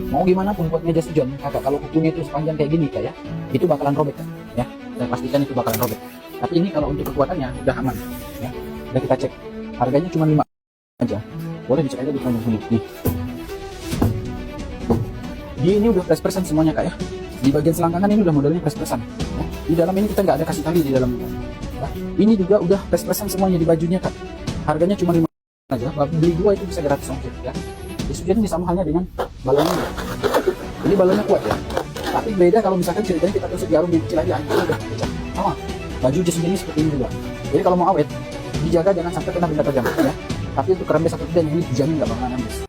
Mau gimana pun buatnya jas hujan kakak, kalau kukunya itu sepanjang kayak gini kak ya, itu bakalan robek kak, ya. Saya pastikan itu bakalan robek. Tapi ini kalau untuk kekuatannya udah aman, ya. Udah kita cek, harganya cuma 5 aja. Boleh dicek aja di kolom sini. Nih. Ini udah press person semuanya kak ya. Di bagian selangkangan ini udah modelnya press person. Ya. Di dalam ini kita nggak ada kasih tali di dalam. Ya. Ini juga udah press person semuanya di bajunya kak. Harganya cuma 5 aja. Beli 2 itu bisa gratis ongkir ya. Jas hujan ini sama halnya dengan balonnya. Ini balonnya kuat ya. Tapi beda kalau misalkan ceritanya kita tusuk jarum yang kecil aja, itu udah pecah. Sama. Baju jas hujan ini seperti ini juga. Jadi kalau mau awet, dijaga jangan sampai kena benda tajam ya. Tapi untuk kerembes atau tidak ini dijamin nggak bakalan nembes.